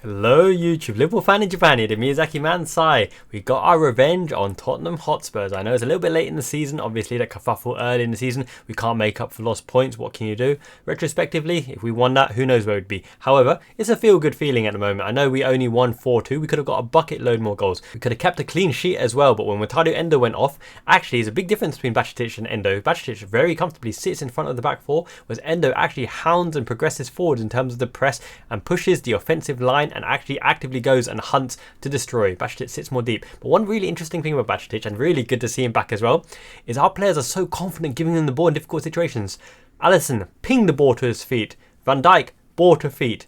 Hello YouTube, Liverpool fan in Japan here, the Miyazaki man Sai. We got our revenge on Tottenham Hotspurs. I know it's a little bit late in the season, obviously that kerfuffle early in the season. We can't make up for lost points, what can you do? Retrospectively, if we won that, who knows where we'd be. However, it's a feel-good feeling at the moment. I know we only won 4-2, we could have got a bucket load more goals. We could have kept a clean sheet as well, but when Endo went off, actually there's a big difference between Bajcetic and Endo. Bajcetic very comfortably sits in front of the back four, whereas Endo actually hounds and progresses forward in terms of the press and pushes the offensive line and actually actively goes and hunts to destroy. Bajcetic sits more deep. But one really interesting thing about Bajcetic, and really good to see him back as well, is our players are so confident giving them the ball in difficult situations. Alisson pinged the ball to his feet. Van Dijk, ball to feet.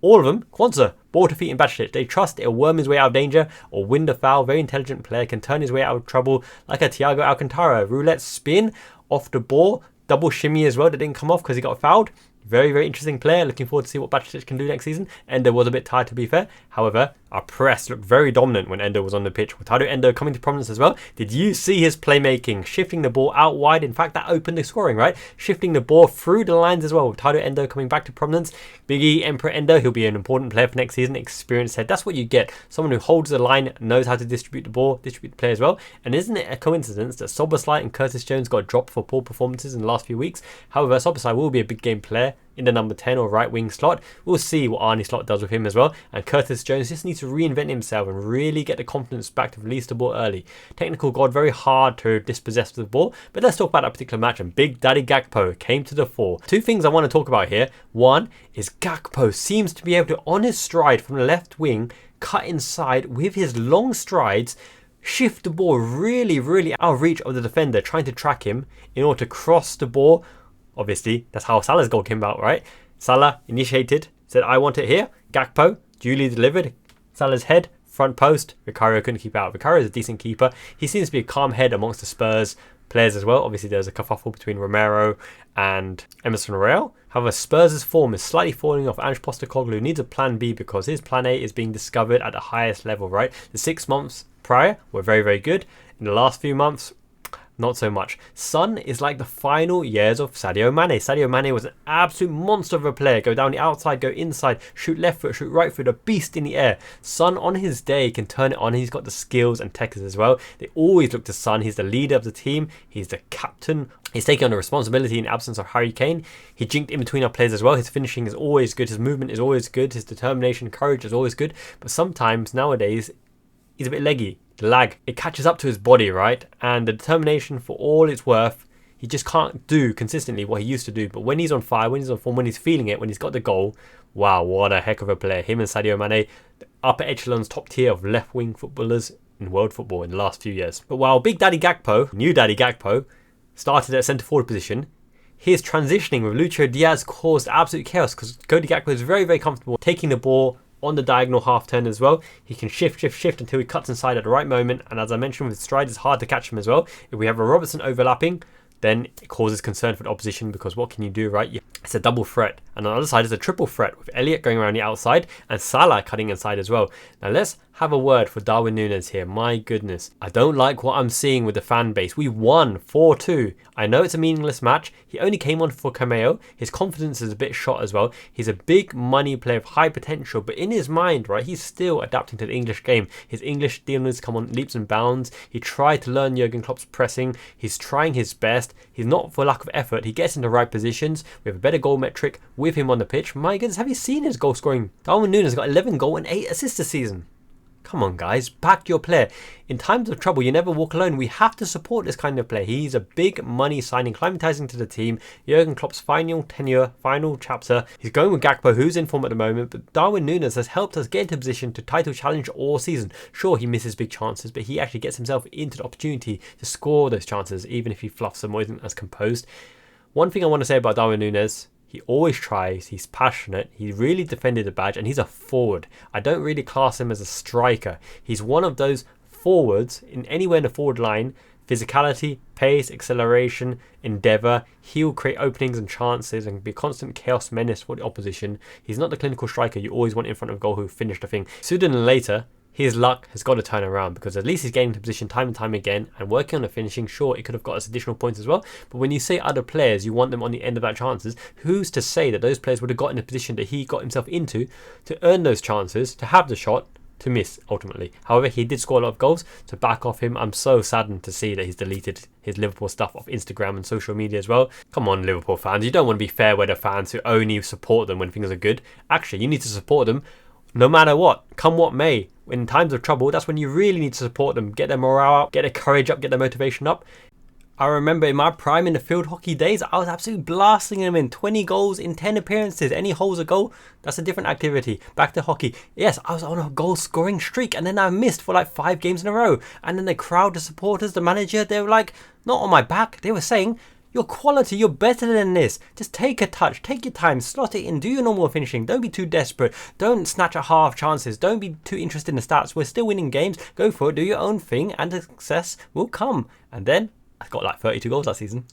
All of them, Kwanzaa, ball to feet in Bajcetic. They trust it'll worm his way out of danger or win the foul. Very intelligent player, can turn his way out of trouble like a Thiago Alcantara. Roulette spin off the ball. Double shimmy as well that didn't come off because he got fouled. Very, very interesting player. Looking forward to see what Bajcetic can do next season. Endo was a bit tired, to be fair. However, our press looked very dominant when Endo was on the pitch. Endo coming to prominence as well. Did you see his playmaking? Shifting the ball out wide. In fact, that opened the scoring, right? Shifting the ball through the lines as well. Endo coming back to prominence. Big E, Emperor Endo. He'll be an important player for next season. Experienced head. That's what you get. Someone who holds the line, knows how to distribute the ball, distribute the play as well. And isn't it a coincidence that Szoboszlai and Curtis Jones got dropped for poor performances in the last few weeks? However, Szoboszlai will be a big game player in the number 10 or right wing slot. We'll see what Arne Slot does with him as well. And Curtis Jones just needs to reinvent himself and really get the confidence back to release the ball early. Technical God, very hard to dispossess the ball. But let's talk about that particular match. And Big Daddy Gakpo came to the fore. Two things I want to talk about here. One is Gakpo seems to be able to, on his stride from the left wing, cut inside with his long strides, shift the ball really, really out of reach of the defender, trying to track him in order to cross the ball. Obviously, that's how Salah's goal came about, right? Salah initiated, said, I want it here. Gakpo duly delivered. Salah's head, front post. Vicario couldn't keep out. Vicario is a decent keeper. He seems to be a calm head amongst the Spurs players as well. Obviously, there's a kerfuffle between Romero and Emerson Royale. However, Spurs' form is slightly falling off. Ange Postecoglou needs a plan B because his plan A is being discovered at the highest level, right? The 6 months prior were very, very good. In the last few months, not so much. Son is like the final years of Sadio Mane. Sadio Mane was an absolute monster of a player. Go down the outside, go inside, shoot left foot, shoot right foot, a beast in the air. Son on his day can turn it on. He's got the skills and techniques as well. They always look to Son. He's the leader of the team. He's the captain. He's taking on the responsibility in the absence of Harry Kane. He jinked in between our players as well. His finishing is always good. His movement is always good. His determination, courage is always good. But sometimes nowadays, he's a bit leggy. The lag, it catches up to his body, right? And the determination, for all it's worth, he just can't do consistently what he used to do. But when he's on fire, when he's on form, when he's feeling it, when he's got the goal, wow, what a heck of a player. Him and Sadio Mane, the upper echelons, top tier of left-wing footballers in world football in the last few years. But while Big Daddy Gakpo, new Daddy Gakpo, started at centre-forward position, his transitioning with Lucho Diaz caused absolute chaos because Cody Gakpo is very, very comfortable taking the ball on the diagonal half turn as well. He can shift until he cuts inside at the right moment. And as I mentioned, with stride, it's hard to catch him as well. If we have a Robertson overlapping, then it causes concern for the opposition because what can you do, right? It's a double threat. And on the other side, it's a triple threat with Elliott going around the outside and Salah cutting inside as well. Now let's have a word for Darwin Nunez here. My goodness. I don't like what I'm seeing with the fan base. We won 4-2. I know it's a meaningless match. He only came on for cameo. His confidence is a bit shot as well. He's a big money player of high potential, but in his mind, right, he's still adapting to the English game. His English dealings come on leaps and bounds. He tried to learn Jurgen Klopp's pressing. He's trying his best. He's not for lack of effort. He gets into the right positions. We have a better goal metric with him on the pitch. My goodness, have you seen his goal scoring? Darwin Nunez got 11 goals and 8 assists this season. Come on, guys, back your player. In times of trouble, you never walk alone. We have to support this kind of player. He's a big money signing, climatizing to the team. Jurgen Klopp's final tenure, final chapter. He's going with Gakpo, who's in form at the moment, but Darwin Nunez has helped us get into position to title challenge all season. Sure, he misses big chances, but he actually gets himself into the opportunity to score those chances, even if he fluffs them or isn't as composed. One thing I want to say about Darwin Nunez, he always tries, he's passionate, he really defended the badge, and he's a forward. I don't really class him as a striker. He's one of those forwards, in anywhere in the forward line, physicality, pace, acceleration, endeavour. He'll create openings and chances and be a constant chaos menace for the opposition. He's not the clinical striker you always want in front of goal who finish the thing. Sooner than later, his luck has got to turn around, because at least he's getting into position time and time again and working on the finishing. Sure, it could have got us additional points as well, but when you say other players, you want them on the end of that chances, who's to say that those players would have got in a position that he got himself into to earn those chances, to have the shot, to miss ultimately. However, he did score a lot of goals. To back off him, I'm so saddened to see that he's deleted his Liverpool stuff off Instagram and social media as well. Come on, Liverpool fans, you don't want to be fair weather fans who only support them when things are good. Actually, you need to support them no matter what, come what may. In times of trouble, that's when you really need to support them. Get their morale up, get their courage up, get their motivation up. I remember in my prime in the field hockey days, I was absolutely blasting them in 20 goals in 10 appearances. Any holes a goal, that's a different activity. Back to hockey. Yes, I was on a goal scoring streak and then I missed for like 5 games in a row. And then the crowd, the supporters, the manager, they were like, not on my back. They were saying, you're quality, you're better than this. Just take a touch, take your time, slot it in, do your normal finishing. Don't be too desperate. Don't snatch at half chances. Don't be too interested in the stats. We're still winning games. Go for it, do your own thing and the success will come. And then I got like 32 goals that season.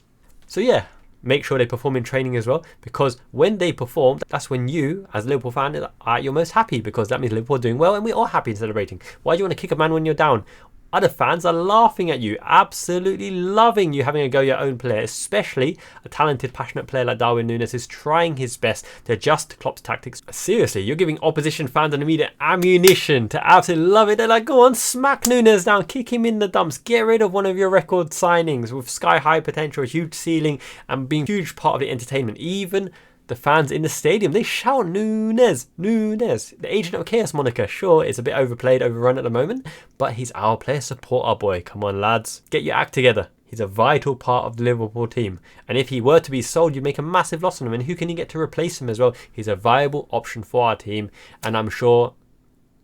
So yeah, make sure they perform in training as well, because when they perform, that's when you, as a Liverpool fan, are at your most happy, because that means Liverpool are doing well and we're all happy and celebrating. Why do you want to kick a man when you're down? Other fans are laughing at you, absolutely loving you having a go at your own player, especially a talented, passionate player like Darwin Nunez is trying his best to adjust to Klopp's tactics. Seriously, you're giving opposition fans and the media ammunition to absolutely love it. They're like, go on, smack Nunez down, kick him in the dumps, get rid of one of your record signings with sky-high potential, a huge ceiling, and being a huge part of the entertainment. Even the fans in the stadium, they shout Nunez, Nunez. The Agent of Chaos moniker, sure, it's a bit overplayed, overrun at the moment, but he's our player. Support our boy. Come on, lads. Get your act together. He's a vital part of the Liverpool team. And if he were to be sold, you'd make a massive loss on him. And who can you get to replace him as well? He's a viable option for our team. And I'm sure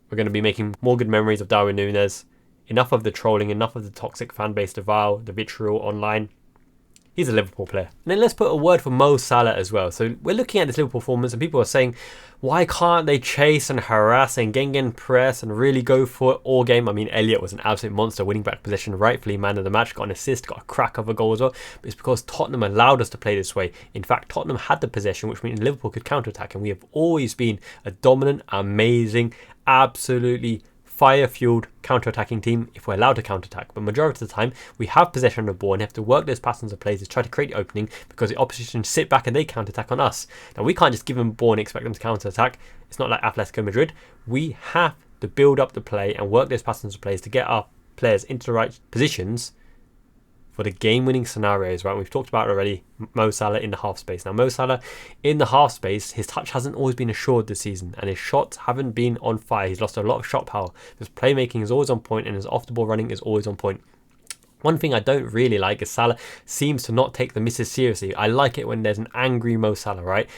we're going to be making more good memories of Darwin Nunez. Enough of the trolling, enough of the toxic fan base, the vitriol online. He's a Liverpool player. And then let's put a word for Mo Salah as well. So we're looking at this Liverpool performance and people are saying, why can't they chase and harass and gang press and really go for it all game? I mean, Elliott was an absolute monster, winning back possession, rightfully man of the match, got an assist, got a crack of a goal as well. But it's because Tottenham allowed us to play this way. In fact, Tottenham had the possession, which means Liverpool could counter-attack. And we have always been a dominant, amazing, absolutely fire-fueled counter-attacking team if we're allowed to counter-attack. But majority of the time, we have possession of the ball and have to work those patterns of plays to try to create the opening, because the opposition sit back and they counter-attack on us. Now, we can't just give them the ball and expect them to counter-attack. It's not like Atletico Madrid. We have to build up the play and work those patterns of plays to get our players into the right positions for the game-winning scenarios, right? We've talked about it already. Mo Salah in the half space. Now, Mo Salah in the half space, his touch hasn't always been assured this season, and his shots haven't been on fire. He's lost a lot of shot power. His playmaking is always on point, and his off-the-ball running is always on point. One thing I don't really like is Salah seems to not take the misses seriously. I like it when there's an angry Mo Salah, right?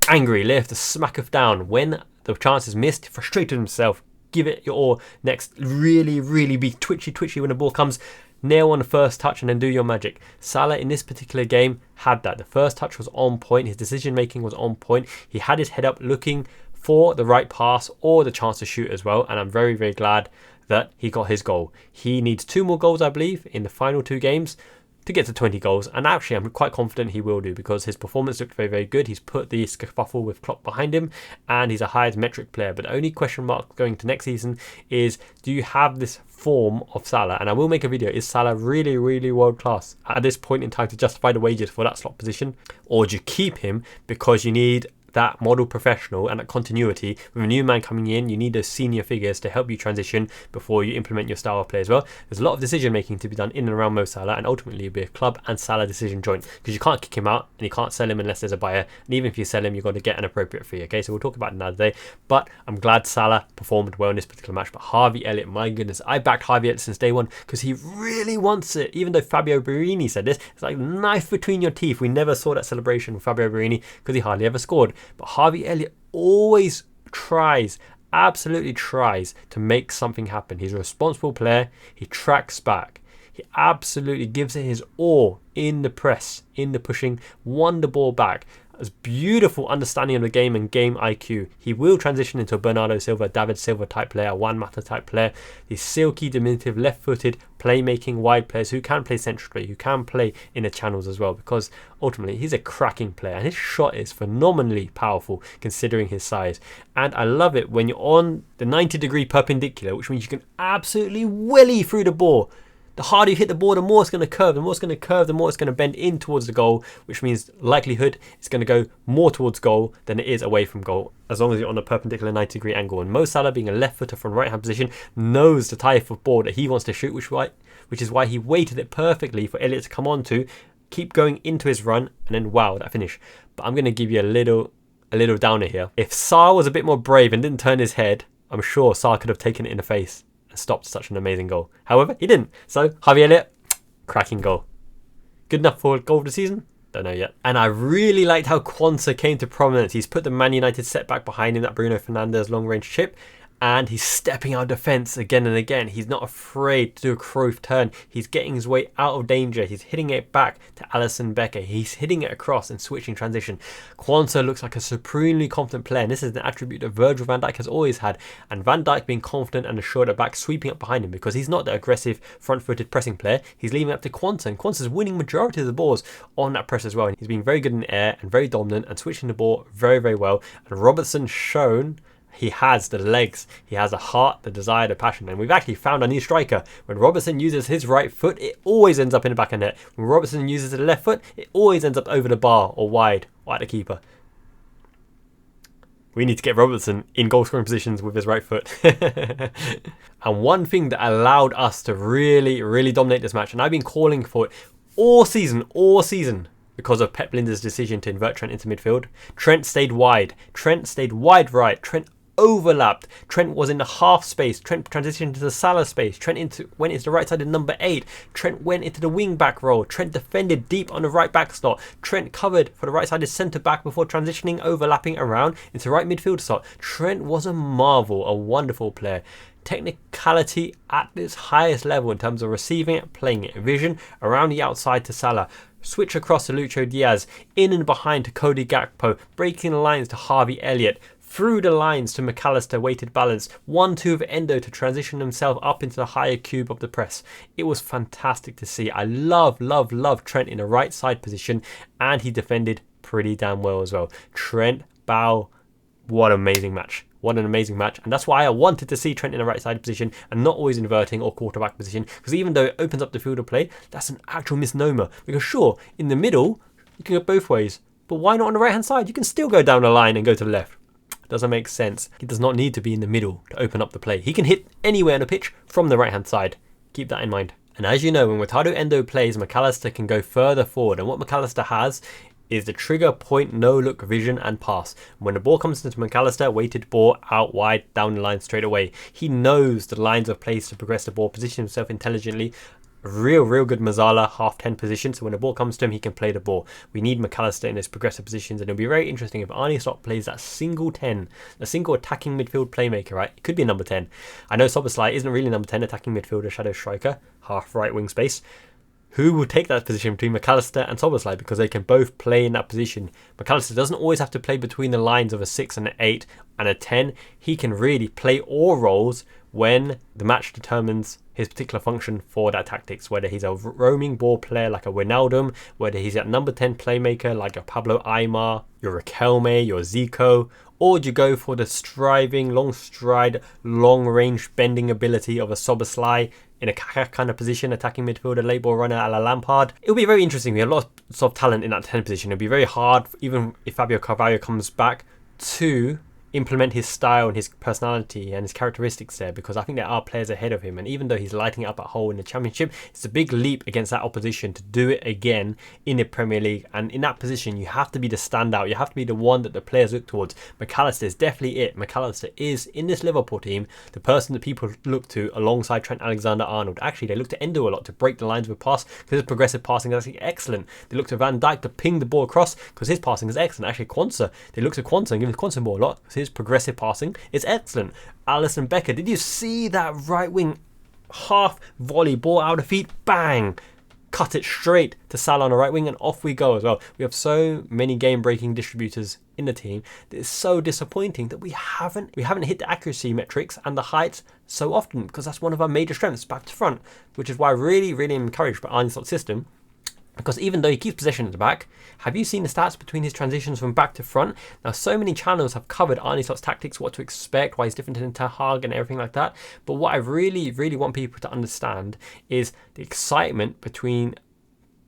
Angry, lift, to smack it down. When the chance is missed, frustrated himself, give it your all. Next, really be twitchy when the ball comes. Nail on the first touch and then do your magic. Salah in this particular game had that. The first touch was on point. His decision making was on point. He had his head up looking for the right pass or the chance to shoot as well. And I'm very glad that he got his goal. He needs 2 more goals, I believe, in the final 2 games to get to 20 goals. And actually, I'm quite confident he will do, because his performance looked very good. He's put the scuffle with Klopp behind him, and he's a high metric player. But the only question mark going to next season is, do you have this form of Salah? And I will make a video. Is Salah really world class at this point in time to justify the wages for that slot position? Or do you keep him because you need that model professional and that continuity? With a new man coming in, you need those senior figures to help you transition before you implement your style of play as well. There's a lot of decision making to be done in and around Mo Salah, and ultimately it'll be a club and Salah decision joint, because you can't kick him out and you can't sell him unless there's a buyer, and even if you sell him, you've got to get an appropriate fee. Okay, so we'll talk about it another day. But I'm glad Salah performed well in this particular match. But Harvey Elliott, my goodness, I backed Harvey Elliott since day one because he really wants it. Even though Fabio Borini said this, it's like knife between your teeth. We never saw that celebration with Fabio Borini because he hardly ever scored. But Harvey Elliott always tries, absolutely tries to make something happen. He's a responsible player. He tracks back. He absolutely gives it his all in the press, in the pushing, won the ball back. has beautiful understanding of the game and game IQ. He will transition into a Bernardo Silva, David Silva type player, a Juan Mata type player. These silky, diminutive, left-footed, playmaking wide players who can play centrally, who can play in the channels as well, because ultimately he's a cracking player and his shot is phenomenally powerful considering his size. And I love it when you're on the 90-degree perpendicular, which means you can absolutely willy through the ball. The harder you hit the ball, the more it's going to curve. The more it's going to curve, the more it's going to bend in towards the goal, which means likelihood it's going to go more towards goal than it is away from goal, as long as you're on a perpendicular 90-degree angle. And Mo Salah, being a left footer from right-hand position, knows the type of ball that he wants to shoot, which is why he waited it perfectly for Elliott to come on to, keep going into his run, and then wow, that finish. But I'm going to give you a little downer here. If Salah was a bit more brave and didn't turn his head, I'm sure Salah could have taken it in the face and stopped such an amazing goal. However, he didn't. So, Harvey Elliott, cracking goal. Good enough for goal of the season? Don't know yet. And I really liked how Quansah came to prominence. He's put the Man United setback behind him, that Bruno Fernandes long-range chip, and he's stepping out of defence again and again. He's not afraid to do a Cruyff turn. He's getting his way out of danger. He's hitting it back to Alisson Becker. He's hitting it across and switching transition. Quansah looks like a supremely confident player, and this is an attribute that Virgil van Dijk has always had. And Van Dijk being confident and assured at back, sweeping up behind him, because he's not the aggressive front-footed pressing player. He's leaving it up to Quansah, and Quansah's winning majority of the balls on that press as well. And he's being very good in the air and very dominant and switching the ball very, very well. And Robertson's shown he has the legs, he has the heart, the desire, the passion. And we've actually found a new striker. When Robertson uses his right foot, it always ends up in the back of the net. When Robertson uses the left foot, it always ends up over the bar or wide or at the keeper. We need to get Robertson in goal scoring positions with his right foot. And one thing that allowed us to really, really dominate this match, and I've been calling for it all season, because of Pep Lijnders' decision to invert Trent into midfield. Trent stayed wide. Trent stayed wide right. Trent overlapped. Trent was in the half space. Trent transitioned into the Salah space. Trent went into the right side of number 8. Trent went into the wing back role. Trent defended deep on the right back slot. Trent covered for the right side of centre back before transitioning, overlapping around into right midfield slot. Trent was a marvel, a wonderful player. Technicality at its highest level in terms of receiving it, playing it. Vision around the outside to Salah. Switch across to Lucho Diaz. In and behind to Cody Gakpo. Breaking the lines to Harvey Elliott. Through the lines to McAllister, weighted balance. 1-2 of Endo to transition himself up into the higher cube of the press. It was fantastic to see. I love Trent in a right side position, and he defended pretty damn well as well. Trent, Bow, what an amazing match. What an amazing match. And that's why I wanted to see Trent in a right side position and not always inverting or quarterback position, because even though it opens up the field of play, that's an actual misnomer. Because sure, in the middle, you can go both ways, but why not on the right hand side? You can still go down the line and go to the left. Doesn't make sense. He does not need to be in the middle to open up the play. He can hit anywhere on the pitch from the right hand side. Keep that in mind. And as you know, when Wataru Endo plays, McAllister can go further forward, and what McAllister has is the trigger, point, no look, vision and pass. When the ball comes into McAllister, weighted ball out wide, down the line straight away. He knows the lines of plays to progress the ball, position himself intelligently. Real good Mazzala half 10 position, so when the ball comes to him, he can play the ball. We need McAllister in his progressive positions, and it'll be very interesting if Arne Slot plays that single 10, a single attacking midfield playmaker, right? It could be a number 10. I know Szoboszlai isn't really number 10, attacking midfielder, shadow striker, half right wing space. Who will take that position between McAllister and Szoboszlai, because they can both play in that position. McAllister doesn't always have to play between the lines of a 6 and an 8 and a 10. He can really play all roles when the match determines his particular function for that tactics, whether he's a roaming ball player like a Wijnaldum, whether he's a number 10 playmaker like a Pablo Aimar, your Riquelme, your Zico, or do you go for the striving, long stride, long range bending ability of a Szoboszlai in a kind of position, attacking midfielder, late ball runner a la Lampard? It'll be very interesting. We have lots of talent in that 10 position. It'll be very hard, even if Fabio Carvalho comes back, to implement his style and his personality and his characteristics there, because I think there are players ahead of him, and even though he's lighting it up at Hull in the Championship, it's a big leap against that opposition to do it again in the Premier League. And in that position, you have to be the standout, you have to be the one that the players look towards. McAllister is definitely it. McAllister is, in this Liverpool team, the person that people look to alongside Trent Alexander-Arnold. Actually, they look to Endo a lot to break the lines with pass, because his progressive passing is actually excellent. They look to Van Dijk to ping the ball across, because his passing is excellent. Actually, Quansah, they look to Quansah and give Quansah ball a lot, because his progressive passing is excellent. Alisson Becker, did you see that right wing half volley ball out of feet? Bang! cut it straight to Salah on the right wing, and off we go as well. We have so many game-breaking distributors in the team that it's so disappointing that we haven't hit the accuracy metrics and the heights so often, because that's one of our major strengths, back to front, which is why I really, really am encouraged by Arne Slot's system. Because even though he keeps possession at the back, have you seen the stats between his transitions from back to front? Now, so many channels have covered Arne Slot's tactics, what to expect, why he's different than Ten Hag and everything like that. But what I really, really want people to understand is the excitement between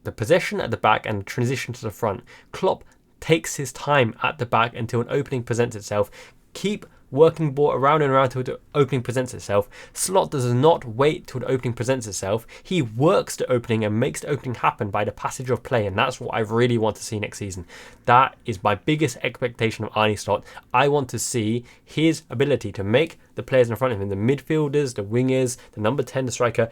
the possession at the back and the transition to the front. Klopp takes his time at the back until an opening presents itself. Keep working ball around and around till the opening presents itself. Slot does not wait till the opening presents itself. He works the opening and makes the opening happen by the passage of play, and that's what I really want to see next season. That is my biggest expectation of Arne Slot. I want to see his ability to make the players in front of him, the midfielders, the wingers, the number 10, the striker,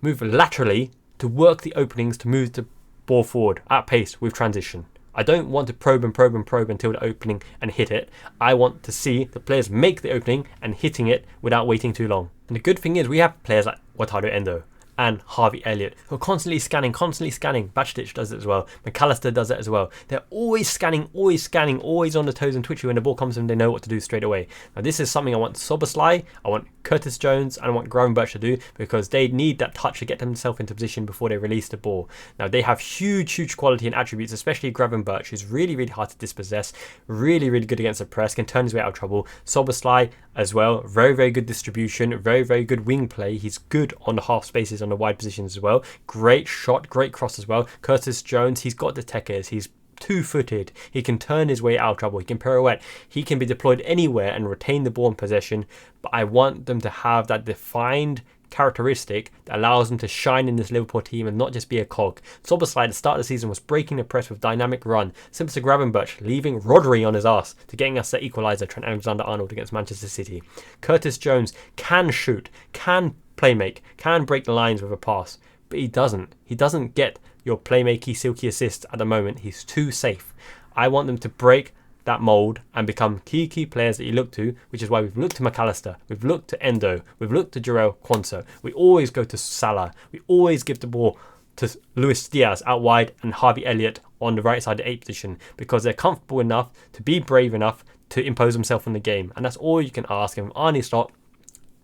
move laterally to work the openings, to move the ball forward at pace with transition. I don't want to probe until the opening and hit it. I want to see the players make the opening and hitting it without waiting too long. And the good thing is we have players like Endo and Harvey Elliott who are constantly scanning. Bajcetic does it as well. McAllister does it as well. They're always scanning, always on the toes and twitchy. When the ball comes to them, they know what to do straight away. Now this is something I want Szoboszlai, I want Curtis Jones, and I want Gravenberch to do, because they need that touch to get themselves into position before they release the ball. Now they have huge quality and attributes, especially Gravenberch, who's really hard to dispossess, really good against the press, can turn his way out of trouble. Szoboszlai as well, very good distribution, very good wing play. He's good on the half spaces, on the wide positions as well. Great shot, great cross as well. Curtis Jones, he's got the techers, he's two-footed, he can turn his way out of trouble, he can pirouette, he can be deployed anywhere and retain the ball in possession. But I want them to have that defined characteristic that allows them to shine in this Liverpool team and not just be a cog. Szoboszlai at the start of the season was breaking the press with dynamic run, similar to Gravenberch, leaving Rodri on his ass to getting us the equaliser, Trent Alexander-Arnold against Manchester City. Curtis Jones can shoot, can playmake, can break the lines with a pass, but he doesn't get your playmaky silky assists at the moment. He's too safe. I want them to break that mould and become key players that you look to, which is why we've looked to McAllister, we've looked to Endo, we've looked to Jarell Quansah, we always go to Salah, we always give the ball to Luis Diaz out wide and Harvey Elliott on the right side of 8 position, because they're comfortable enough to be brave enough to impose themselves on the game. And that's all you can ask him. Arne Slot,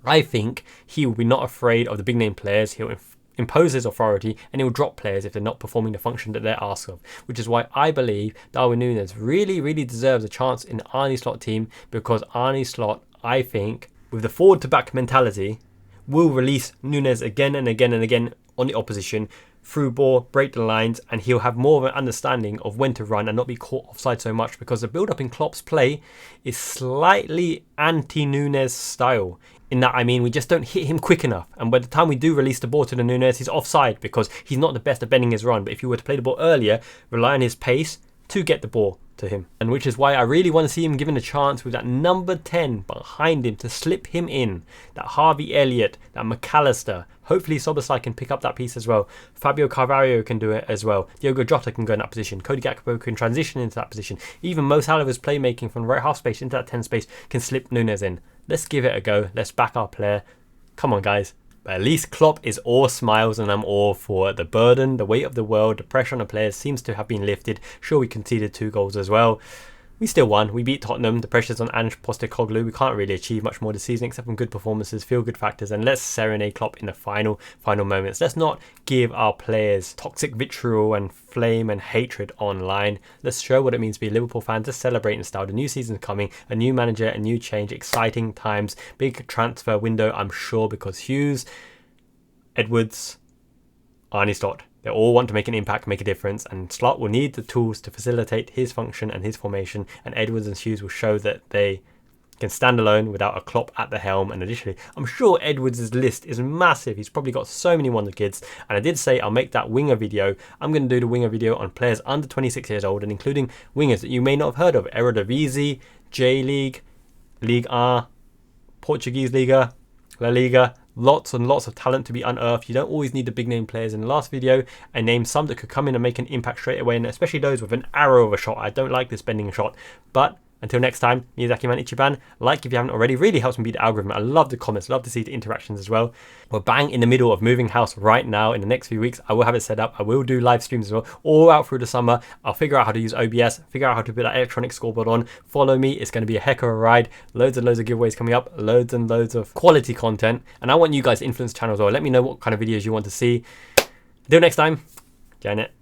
I think he will be not afraid of the big name players. He'll impose his authority and he'll drop players if they're not performing the function that they're asked of, which is why I believe Darwin Nunez really deserves a chance in the Arne Slot team, because Arne Slot, I think, with the forward to back mentality, will release Nunez again and again on the opposition, through ball, break the lines, and he'll have more of an understanding of when to run and not be caught offside so much, because the build-up in Klopp's play is slightly anti-Nunez style. In that, I mean, we just don't hit him quick enough. And by the time we do release the ball to the Nunez, he's offside because he's not the best at bending his run. But if you were to play the ball earlier, rely on his pace to get the ball to him. And which is why I really want to see him given a chance with that number 10 behind him to slip him in. That Harvey Elliott, that McAllister. Hopefully Szoboszlai can pick up that piece as well. Fabio Carvalho can do it as well. Diogo Jota can go in that position. Cody Gakpo can transition into that position. Even Mo Salah's playmaking from the right half space into that 10 space can slip Nunez in. Let's give it a go. Let's back our player. Come on, guys. But at least Klopp is all smiles and I'm all for it. The burden, the weight of the world, the pressure on the players seems to have been lifted. Sure, we conceded 2 goals as well. We still won. We beat Tottenham. The pressure's on Ange Postecoglou. We can't really achieve much more this season except from good performances, feel-good factors, and let's serenade Klopp in the final moments. Let's not give our players toxic vitriol and flame and hatred online. Let's show what it means to be a Liverpool fan. Just celebrate in style. The new season's coming. A new manager, a new change, exciting times. Big transfer window, I'm sure, because Hughes, Edwards, Arne Slot, they all want to make an impact, make a difference, and Slot will need the tools to facilitate his function and his formation, and Edwards and Hughes will show that they can stand alone without a Klopp at the helm. And additionally, I'm sure Edwards' list is massive. He's probably got so many wonder kids, and I did say I'll make that winger video. I'm going to do the winger video on players under 26 years old, and including wingers that you may not have heard of. Eredivisie, J-League, Ligue 1, Portuguese Liga, La Liga. Lots and lots of talent to be unearthed. You don't always need the big name players. In the last video, I named some that could come in and make an impact straight away, and especially those with an arrow of a shot. I don't like this bending shot, but Until next time, Miyazaki Man Ichiban. Like if you haven't already, really helps me beat the algorithm. I love the comments, love to see the interactions as well. We're bang in the middle of moving house right now. In the next few weeks, I will have it set up. I will do live streams as well, all out through the summer. I'll figure out how to use OBS, figure out how to put that electronic scoreboard on. Follow me. It's going to be a heck of a ride. Loads and loads of giveaways coming up, loads and loads of quality content. And I want you guys to influence the channel as well. Let me know what kind of videos you want to see. Until next time, Janet.